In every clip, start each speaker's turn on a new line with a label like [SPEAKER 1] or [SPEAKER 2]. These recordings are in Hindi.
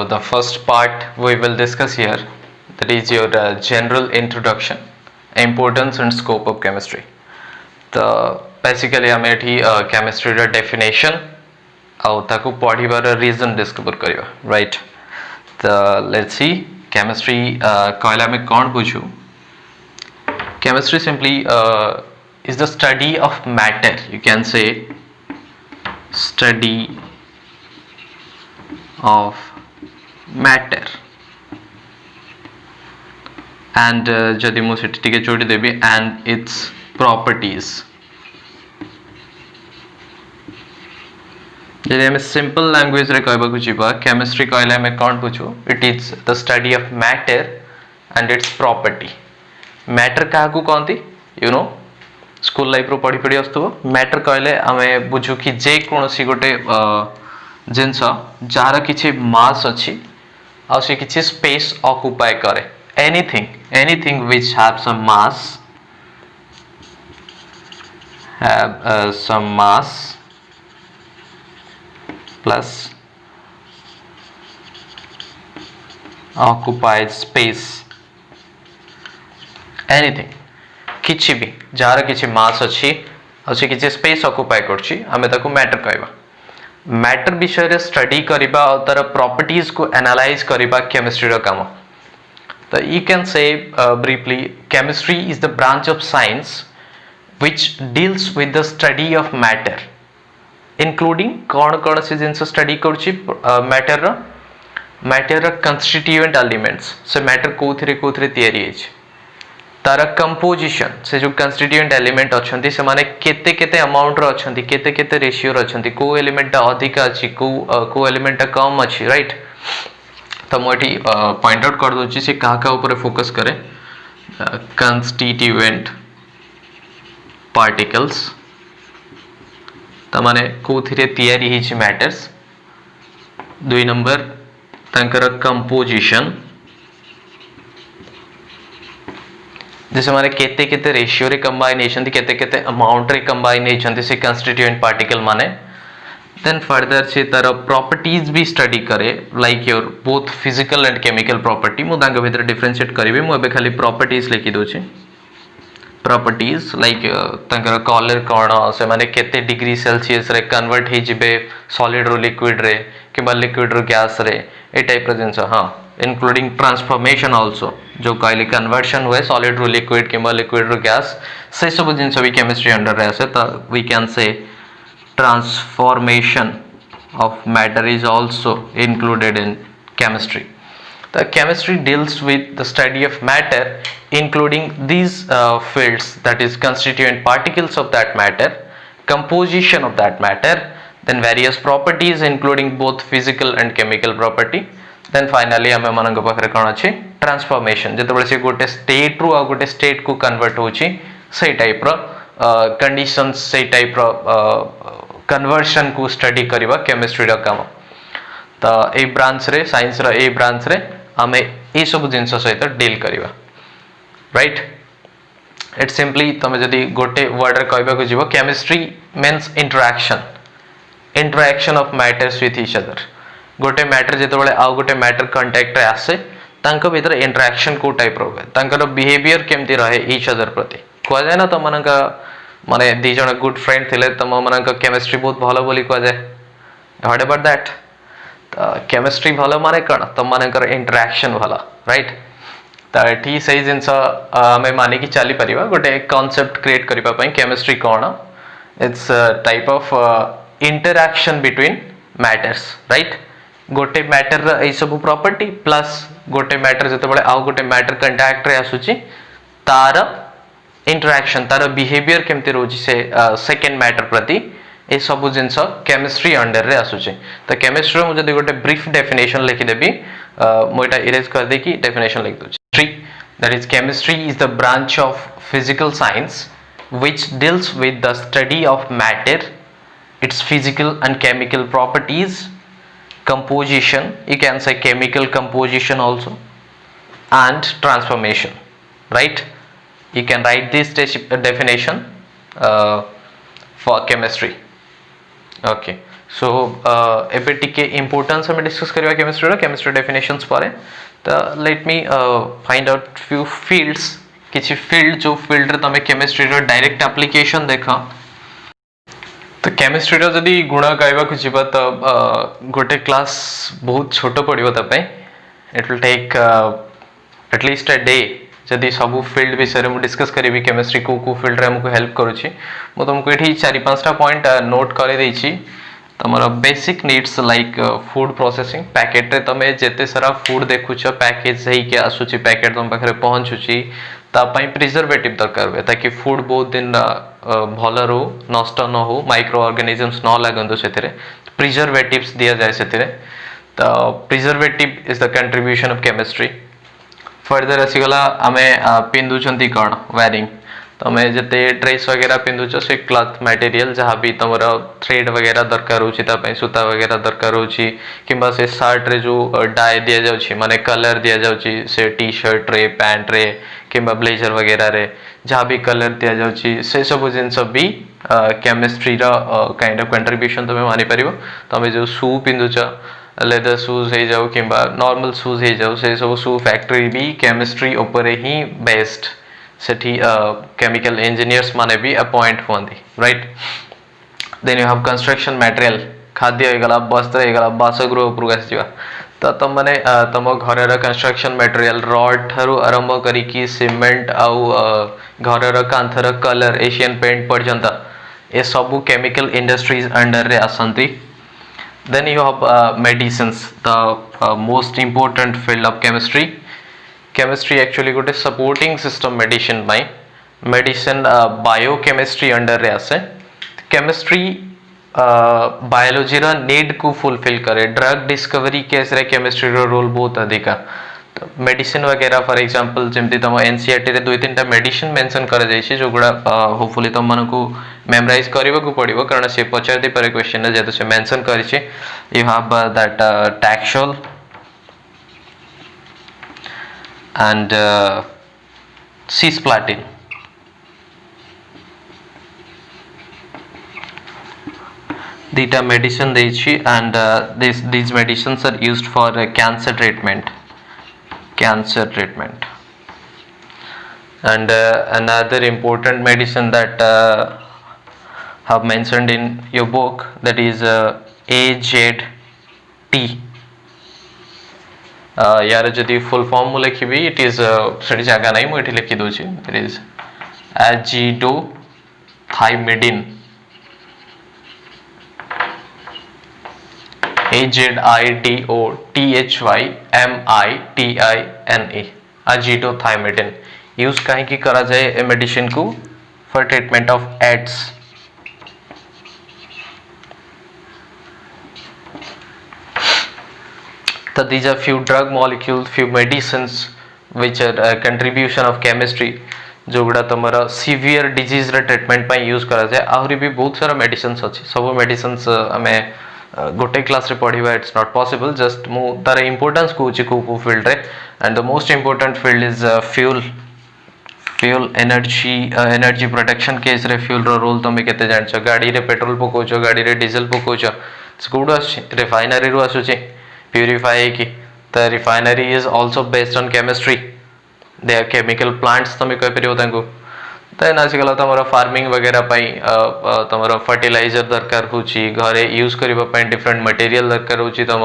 [SPEAKER 1] The first part we will discuss here, that is your general introduction, importance and scope of chemistry. तो basically आम ये chemistry रा definition आउ ताकू पढ़िबार reason discover करिवा, right? तो let's see chemistry कहले आमे कौन बुझू. Chemistry simply is the study of matter. You can say study of matter and जदि मु सेठी टिके जोड़ी देबी and its properties. जदि हमें simple language रे कहबा को जीवा chemistry कहले हमें कौन बुझू. It is the study of matter and its property. matter काहा को कहंती, you know, स्कूल लाइफ रो पढ़ी पढ़ी आस्तुबो. matter कहले हमें बुझू कि जे कोनोसी गोटे जिनस जार किछि मास अछि आ से किछि स्पेस ऑक्युपाई करे. anything which have some mass plus occupied space. anything किछि भी जार किछि मास अछि आ से किछि स्पेस ऑक्युपाई करछि हमें ताको मैटर कहबा. मैटर विषय रे स्टडी करिबा और तार प्रॉपर्टीज को एनालाइज करिबा केमिस्ट्री रो काम. तो यू कैन से briefly chemistry is the branch of science which deals with the study of matter including कौन से जिनस स्टडी करछि मैटर रो कंस्टिट्यूएंट एलिमेंट्स. से मैटर कोथरे तयारी अछि, तार कंपोजिशन से जो कंस्टिट्यूएंट एलिमेंट अछंती से माने केते केते अमाउंट रो अछंती, केते केते रेशियो रो अछंती, को एलिमेंट अधिक अछि, को एलिमेंट कम अछि, राइट. तो मोटी पॉइंट आउट कर दोची से का ऊपर फोकस करे. कंस्टिट्यूएंट पार्टिकल्स त माने कोथिरे तयारी हिच मैटर्स. 2 नंबर तांकर कंपोजिशन जैसे माने केते केते रेशियो रे कंबाइनेशन थी, केते केते अमाउंट रे कंबाइनेशन थी से कंस्टिट्यूएंट पार्टिकल माने. देन फर्दर से तार प्रॉपर्टीज भी स्टडी करे like your both physical and chemical property. मु तांग भीतर डिफरेंशिएट करिवे. मु एबे खाली प्रॉपर्टीज लिखि दोछि. प्रॉपर्टीज लाइक तांकर कलर कोन से माने केते डिग्री सेल्सियस रे कन्वर्ट हे जिबे सॉलिड रो लिक्विड रे किबा लिक्विड रो गैस रे ए टाइप रो जिंस. हां, इंक्लूडिंग ट्रांसफॉर्मेशन आल्सो, जो कहले कन्वर्शन हुए सॉलिड रू लिक्विड किंबा लिक्विड रू गैस, से सब जिनस भी केमिस्ट्री अंडर रहे से. तो we can say transformation of matter is also included in chemistry. तो chemistry deals with the study of matter including these fields, that is constituent particles of that matter, composition of that matter, then various properties including both physical and chemical property. Then finally आम मान पाखे कौन अच्छे ट्रांसफॉर्मेशन, जो से गोटे स्टेट रु आ गोटे स्टेट को कन्वर्ट होची से टाइप रो कंडीशंस, से टाइप रो कन्वर्शन को स्टडी करबा केमिस्ट्री रो काम. तो ए ब्रांच रे साइंस रो ए ब्रांच रे आमे ए सब जिंस सहित डील करबा, राइट. इट सिंपली तमे जदी गोटे वर्ड रे कहबा को जीवो chemistry means interaction of matters with each other. गोटे मैटर जेतेबेले आ गोटे मैटर कांटेक्ट रे आसे तांको भीतर इंटरैक्शन को टाइप रो हुए, तांकर बिहेवियर केमती रहे ईच अदर प्रति. कह जाय ना तो मनका माने दी जण गुड फ्रेंड थिले तम मनका केमिस्ट्री बहुत भलो बोली कह जाय. What about that? तो केमिस्ट्री भलो माने कोन तम मनकर इंटरैक्शन भलो, राइट. तो एठी सही जिंस हमें माने कि चली परिबा गोटे कांसेप्ट क्रिएट करिबा पई chemistry cone. It's type of interaction between matters, right. गोटे मैटर ए सब प्रॉपर्टी प्लस गोटे मैटर जेतेबेले आ गोटे मैटर कांटेक्ट रे आसुची तार इंटरैक्शन, तार बिहेवियर केमती रोची से सेकंड मैटर प्रति, ए सब जिंस केमिस्ट्री अंडर रे आसुची. तो केमिस्ट्री मु जदी गोटे ब्रीफ डेफिनेशन लिखि देबी, मु एटा इरेज कर दे कि डेफिनेशन लिख दोची. That is chemistry is the branch of physical science which deals with the study of matter, its physical and chemical properties, composition, you can say chemical composition also, and transformation, right. You can write this definition for chemistry. Okay, so ଏବେ ଟିକେ importance ଆମେ discuss କରିବା chemistry ର chemistry definitions ପରେ ତ let me find out few fields କିଛି field जो field रे तमे chemistry ର direct application देख तो chemistry ର जदि गुण कहबा को जिबा तो गोटे क्लास बहुत छोट पड़िबो त पय it will take at least a day जदि सब फील्ड विषय में डिस्कस करी केमिस्ट्री को फील्ड रे हमको हेल्प करूची मु तुमको एठी 4-5टा पॉइंट नोट करे देछि तमरा basic needs like food processing packet रे तमे जेते सारा फूड देखुछ पैकेज हेई के आसुची पैकेट तुम पाखरे पहुंचुची ता पई प्रिजर्वेटिव दरकार हुए ताकि फूड बहुत दिन भल रो नष्ट न हो माइक्रो ऑर्गेनिजम्स न लागंदो सेतिरे प्रिजर्वेटिव्स दिया जाय सेतिरे तो preservative is the contribution of chemistry further आसीगला आमे पिंदुचंती कौन वेयरिंग तमे जते ड्रेस वगैरह पिंदुच से क्लॉथ मटेरियल जहाँ भी तुम थ्रेड वगैरह दरकार होची ता पई सूता वगैरह दरकार होची किंबा से शर्ट रे जो डाई दिया जाउची माने कलर दिया जाउची से टी शर्ट रे पैंट रे किंबा ब्लेजर वगैरह रे जहाँ भी कलर दिया जाउची से सब जिनस भी केमिस्ट्री रा काइंड ऑफ कंट्रीब्यूशन तमे मानि परिबो तमे जो शू पिंदुच लेदर शूज हो जाओ कि नॉर्मल शूज हो जाओ से सब शू फैक्ट्री भी केमिस्ट्री ऊपर ही बेस्ड सेठी केमिकल इंजीनियर्स माने भी अपॉइंट होंदी right then you have construction material खाद्य हो गला वस्त्र हो गला बासगृह ऊपर आसीबा तो तुम माने तुम घर कंस्ट्रक्शन मटेरियल रॉड ठारू आरंभ करिकी सीमेंट आउ घर कांथर कलर एशियन पेंट पर्यंत ए सब केमिकल इंडस्ट्रीज अंडर रे आसंती. Then you have medicines, the most important field of chemistry. Chemistry actually got a supporting system medicine by medicine biochemistry under रे आसे chemistry biology रा need को fulfill करे drug discovery केस रे chemistry रो role बहुत अधिक तो मेडिसिन वगैरह फॉर एग्जांपल जेमती तुम एनसीईआरटी रे 2-3टा मेडिसिन मेंशन करा जायछि जो गुडा होपफुली तुम मन को मेमोराइज करबा को पड़िबो कारण से पचार दे पर क्वेश्चन ने जेतो से मेंशन करिछि you have that taxol and cisplatin दीटा मेडिसिन देछि and these medicines are used for cancer treatment and another important medicine that have mentioned in your book that is AZT यार जदि फुल फॉर्म मु लिखिबी इट इज सेठी जगह नहीं मु एठी लिखि दोछि it is azidothymidine AZIDOTHYMITINE azidothymidine use कहीं की करा जाए ए मेडिसिन को for treatment of AIDS. So these are few drug molecules, few medicines which are contribution of chemistry जो गुड़ा तुम्हारा सीवियर डिजीज रे ट्रीटमेंट पे यूज करा जाए आहरी भी बहुत सारा मेडिसिन्स अछि सब मेडिसिन्स हमें गोटे क्लास रे पढ़िबा इट्स नॉट पॉसिबल जस्ट मु तार इंपोर्टेंस को फील्ड रे and the most important field is fuel energy protection case रे फ्यूल रो रोल तुम केते जानछ गाड़ी रे पेट्रोल पकोछ गाड़ी रे डीजल पकोछ स्कूड रिफाइनरी रो आसुची प्यूरिफाई की the refinery is also based on chemistry they are chemical plants तुम कह परियो तांको देन आजकल तुम फार्मिंग वगैरह पाई तुम फर्टिलाइजर दरकार होची घरे यूज करबा पाई डिफरेंट मटेरियल दरकार होची तुम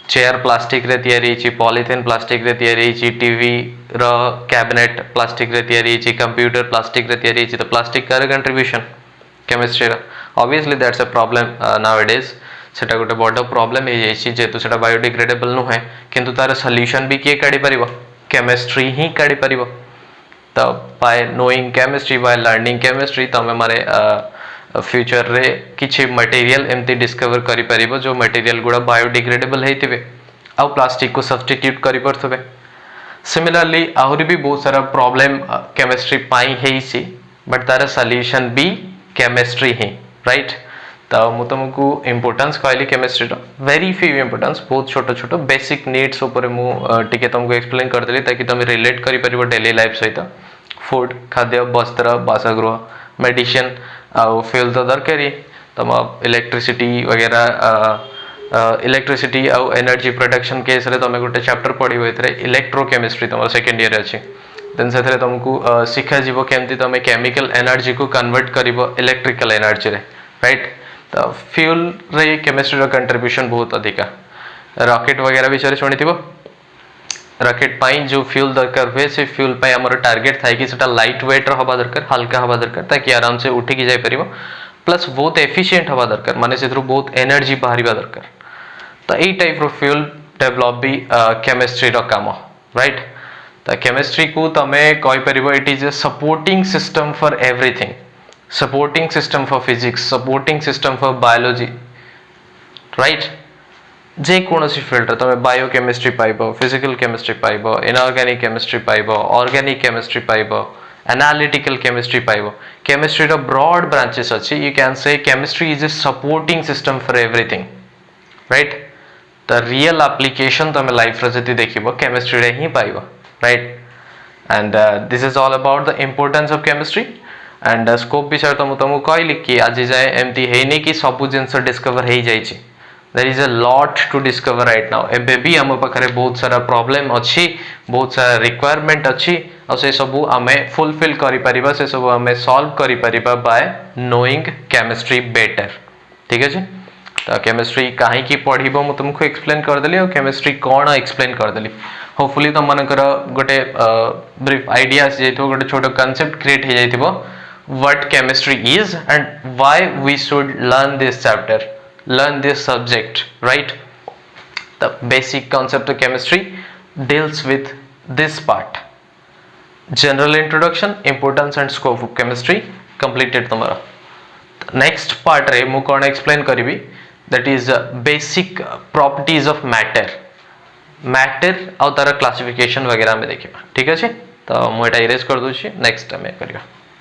[SPEAKER 1] चेयर प्लास्टिक रे तयारी छि पॉलीथिन प्लास्टिक रे तयारी छि टीवी रो कैबिनेट प्लास्टिक रे तयारी छि कंप्यूटर प्लास्टिक रे तयारी छि तो प्लास्टिक का कंट्रीब्यूशन केमिस्ट्री रा obviously that's a problem nowadays सेटा गोटे बड़ प्रॉब्लम हे जायछि जेतु सेटा बायोडिग्रेडेबल न है किंतु तार सॉल्यूशन भी किए काढी परिबो केमिस्ट्री ही काढी परिबो तो bye knowing chemistry by learning chemistry तमे मारे फ्यूचर रे किछि मटेरियल एमती डिस्कवर करि परिबो जो मटेरियल गुडा बायोडिग्रेडेबल हेतिबे आ प्लास्टिक को सब्स्टिट्यूट करि परथबे. सिमिलरली आहुरी भी बहुत सारा प्रॉब्लम केमिस्ट्री पाई हेछि बट तार सॉल्यूशन भी केमिस्ट्री ही राइट. तो मु तुमको इंपोर्टेंस कहली केमिस्ट्री रो वेरी फ्यू इंपोर्टेंस बहुत छोट छोट बेसिक नीड्स ऊपर मु टिके तुमको एक्सप्लेन कर देली ताकि तुम रिलेट करि परिबो डेली लाइफ सहित. फूड खाद्य वस्त्र बासगृह मेडिसिन आउ फ्यूल तो दरकारी तुम इलेक्ट्रिसिटी वगैरह इलेक्ट्रिसिटी आउ एनर्जी प्रोडक्शन केस रे तुम गोटे चैप्टर पढ़ो ये इलेक्ट्रोकेमिस्ट्री तुम सेकेंड ईयर अच्छी देन से तुमको शिखा जीव केमती तुम केमिकल एनर्जी को कन्वर्ट कर इलेक्ट्रिकल एनर्जी रे राइट तो फ्यूल रे केमिस्ट्री रो कंट्रीब्यूशन बहुत अधिका रॉकेट वगैरह विषय शुणी थी रॉकेट पाई जो फ्यूल दरकार हुए से फ्यूल पाई हमर टारगेट थाई कि सेटा लाइट वेट रो हवा दरकार हल्का हवा दरकार ताकि आराम से उठी जाई परिबो प्लस बहुत एफिशिएंट हवा दरकार माने से बहुत एनर्जी बाहरिबा दरकार तो एई टाइप रो फ्यूल डेवलप भी केमिस्ट्री रो काम राइट तो केमिस्ट्री को तमे कहि परिबो it is a supporting system for everything supporting system for physics supporting system for biology right जे कोनोसी फील्ड रे तमे बायोकेमिस्ट्री पाइबो फिजिकल केमिस्ट्री पाइबो इनऑर्गेनिक केमिस्ट्री पाइबो ऑर्गेनिक केमिस्ट्री पाइबो एनालिटिकल केमिस्ट्री पाइबो केमिस्ट्री रो ब्रॉड ब्रांचेस अछि you can say chemistry is a supporting system for everything right the real application तमे लाइफ रे जति देखिबो केमिस्ट्री रे ही पाइबो right and this is all about the importance of chemistry and scope विषय तुमको कहली कि आज जाए एमती हेनी कि सबु जिंस डिस्कवर हो जाइए there is a lot to discover right now एबे भी हम पाखरे बहुत सारा प्रॉब्लम अच्छी बहुत सारा रिक्वायरमेंट अच्छी और से सब आमे फुलफिल करि परिबा से सब आमे सॉल्व करि परिबा बाय नोइंग केमिस्ट्री बेटर ठीक है तो केमिस्ट्री काहे की पढ़िबो म तुमको एक्सप्लेन कर देली और केमिस्ट्री कोन एक्सप्लेन कर देली होपफुली तुम मानकर गोटे ब्रीफ आइडिया से जइतो गोटे छोटो कांसेप्ट क्रिएट हो जाइतिबो what chemistry is and why we should learn this chapter learn this subject right the basic concept of chemistry deals with this part general introduction importance and scope of chemistry completed tomorrow next part रे मु कोन explain करिवि that is basic properties of matter और तार classification वगैरह में देखिबा ठीक अछि तो मु एटा इरेज कर दोछि नेक्स्ट टाइम करियो।